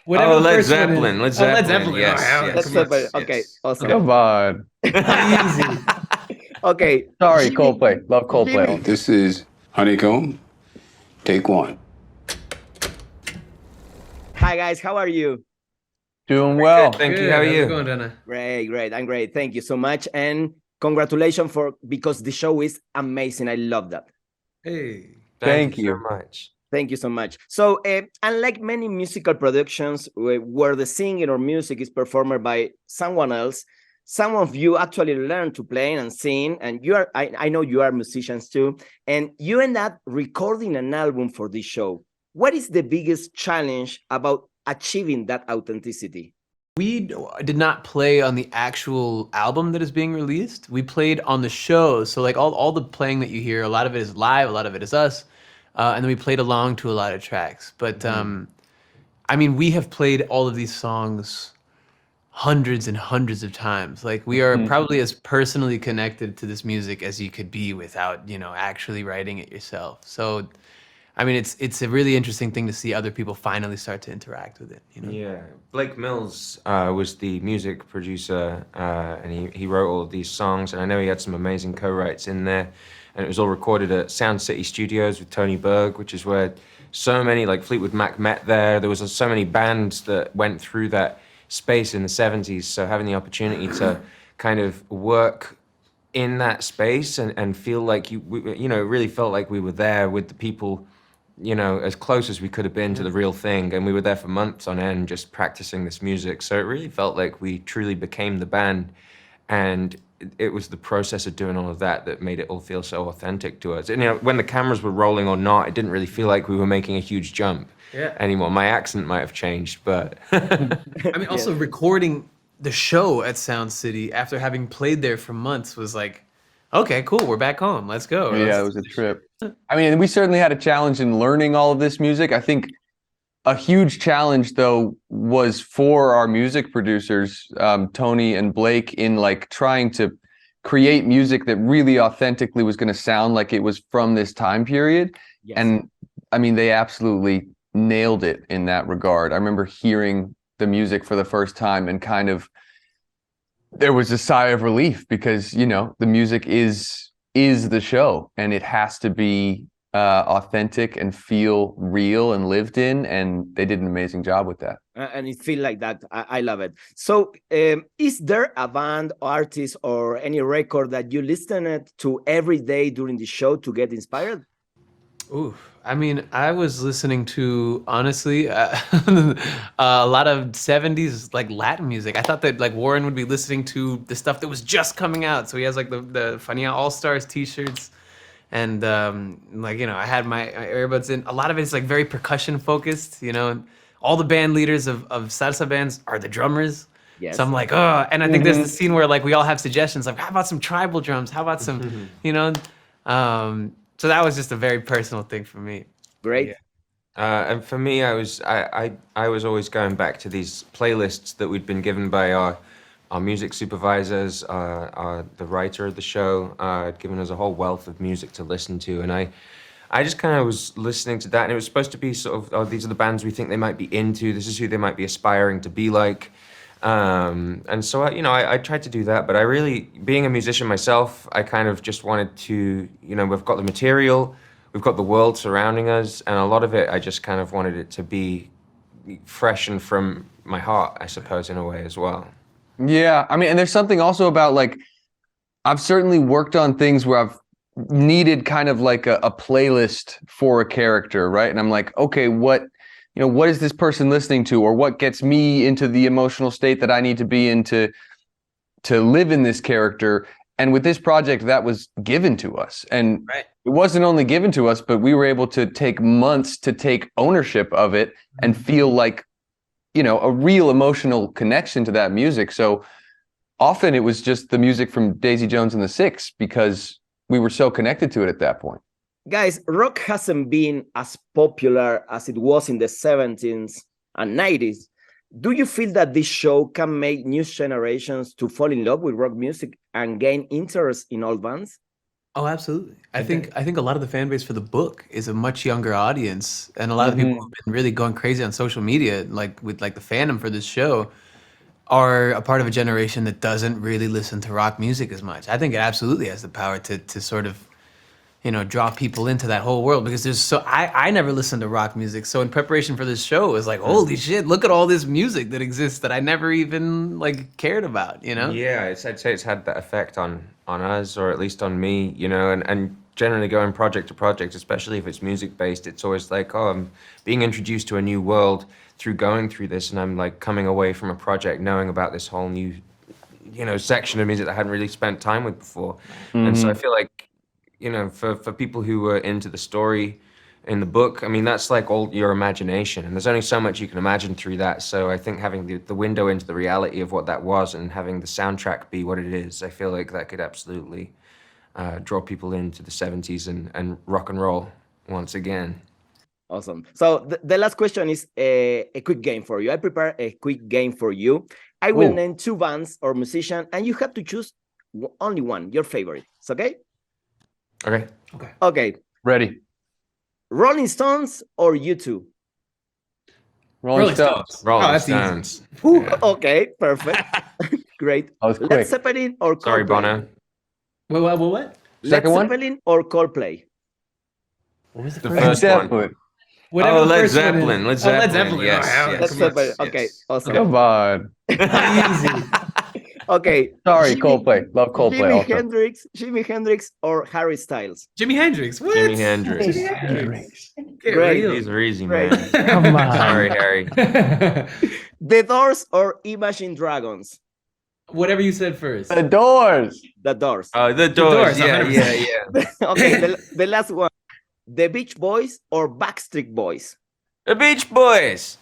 Whatever Oh, the Led first one is. Zeppelin. Led Oh, Led Zeppelin. Zeppelin. Yes, Oh, hell, yes, come on. yes, Okay, yes. awesome. Come on. Easy. Okay, Sorry, Jimmy, Coldplay. Love Jimmy. Coldplay. This is Honeycomb. Take one. Hi guys, how are you? Doing well. Good, thank you. Good. How are How's it you? going, Dana? Great, great. I'm great. Thank you so much. And congratulations because the show is amazing. I love that. Hey. Thank So you. much. Thank you so much. So, unlike many musical productions where the singing or music is performed by someone else, some of you actually learn to play and sing, and I know you are musicians too, and you end up recording an album for this show. What is the biggest challenge about achieving that authenticity? We did not play on the actual album that is being released. We played on the show. So like all the playing that you hear, a lot of it is live, a lot of it is us. And then we played along to a lot of tracks. But I mean, we have played all of these songs hundreds and hundreds of times. Like we are probably as personally connected to this music as you could be without, actually writing it yourself. So I mean, it's a really interesting thing to see other people finally start to interact with it. Yeah, Blake Mills was the music producer, and he wrote all of these songs. And I know he had some amazing co-writes in there. And it was all recorded at Sound City Studios with Tony Berg, which is where so many, like Fleetwood Mac, met there. There was so many bands that went through that space in the '70s. So having the opportunity to kind of work in that space and feel like it really felt like we were there with the people, as close as we could have been to the real thing. And we were there for months on end just practicing this music. So it really felt like we truly became the band. And it was the process of doing all of that made it all feel so authentic to us. And when the cameras were rolling or not, it didn't really feel like we were making a huge jump anymore. My accent might have changed, but I mean, also recording the show at Sound City after having played there for months was like, okay, cool, we're back home. Let's go. Yeah, it was a trip. I mean, we certainly had a challenge in learning all of this music. I think a huge challenge, though, was for our music producers, Tony and Blake, in like trying to create music that really authentically was going to sound like it was from this time period. Yes. And I mean, they absolutely nailed it in that regard. I remember hearing the music for the first time and kind of there was a sigh of relief because, the music is the show and it has to be authentic and feel real and lived in, and they did an amazing job with that. And it feels like that. I love it. So, is there a band, artist, or any record that you listen to every day during the show to get inspired? Ooh, I mean, I was listening to, honestly, a lot of 70s like Latin music. I thought that like Warren would be listening to the stuff that was just coming out. So he has like the Fania All-Stars t-shirts. And I had my earbuds in. A lot of it is like very percussion focused, and all the band leaders of salsa bands are the drummers. Yes. So I'm like, oh, and I think there's the scene where like we all have suggestions, like, how about some tribal drums? How about some, so that was just a very personal thing for me. Great. and for me, I was always going back to these playlists that we'd been given by our music supervisors, the writer of the show, had given us a whole wealth of music to listen to, and I just kind of was listening to that, and it was supposed to be sort of, oh, these are the bands we think they might be into, this is who they might be aspiring to be like, and so I tried to do that, but I really, being a musician myself, I kind of just wanted to, we've got the material, we've got the world surrounding us, and a lot of it, I just kind of wanted it to be fresh and from my heart, I suppose, in a way as well. Yeah, I mean, and there's something also about like, I've certainly worked on things where I've needed kind of like a playlist for a character, right? And I'm like, okay, what is this person listening to, or what gets me into the emotional state that I need to be in to live in this character? And with this project, that was given to us, and It wasn't only given to us, but we were able to take months to take ownership of it and feel like, a real emotional connection to that music. So often it was just the music from Daisy Jones and the Six because we were so connected to it at that point. Guys, rock hasn't been as popular as it was in the 70s and 90s. Do you feel that this show can make new generations to fall in love with rock music and gain interest in old bands? Oh, absolutely. I think a lot of the fan base for the book is a much younger audience, and a lot of people who've been really going crazy on social media, like with like the fandom for this show, are a part of a generation that doesn't really listen to rock music as much. I think it absolutely has the power to sort of, draw people into that whole world, because I never listened to rock music. So in preparation for this show, it was like, holy shit, look at all this music that exists that I never even like cared about, Yeah, I'd say it's had that effect on us, or at least on me, and generally going project to project, especially if it's music based, it's always like, oh, I'm being introduced to a new world through going through this, and I'm like coming away from a project knowing about this whole new, section of music that I hadn't really spent time with before. And so I feel like, for people who were into the story in the book, I mean, that's like all your imagination, and there's only so much you can imagine through that. So I think having the window into the reality of what that was, and having the soundtrack be what it is, I feel like that could absolutely draw people into the 70s and rock and roll once again. Awesome. So the last question is a quick game for you. I prepared a quick game for you. I will name two bands or musicians, and you have to choose only one, your favorite. It's okay? Okay. Ready. Rolling Stones or U2? Rolling Stones. Rolling that's easy. Stones. Yeah. Okay, perfect. Great. That was quick. Led Zeppelin or Coldplay? Sorry, Bono. What? Led Second one? Zeppelin or Coldplay? What was the The first? first Zeppelin. Whatever Oh, the Led first one is. Zeppelin. Led Oh, Zeppelin. Led Zeppelin. Yes, Oh, yes. Led Zeppelin. yes, Okay, yes. awesome. Come on. Easy. Okay. Sorry, Coldplay. Love Coldplay also. Jimi Hendrix or Harry Styles? Jimi Hendrix. What? Jimi Hendrix. Jimi Hendrix. Get Great. real. These are easy, Great. man. Come on. Sorry, Harry. The Doors or Imagine Dragons? Whatever you said first. The Doors. The Doors. The Doors, Doors. Yeah, 100%. yeah. Okay, the last one. The Beach Boys or Backstreet Boys? The Beach Boys.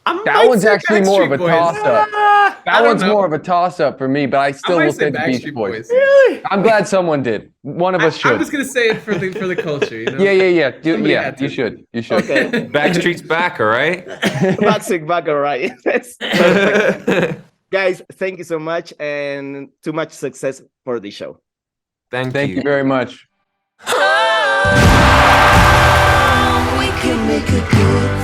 That one's actually more of a toss-up. I That don't one's know. more of a toss-up for me, but I still might will say say the Beach Backstreet Boys. Really? I'm glad someone did. One of us I'm should. just gonna say it for the culture, Yeah. Somebody Yeah, had to. you should. You should. Okay. Backstreet's back, all right? Backstreet Back, all right. That's perfect. Guys, thank you so much, and too much success for the show. Thank Thank you very much. We can make a good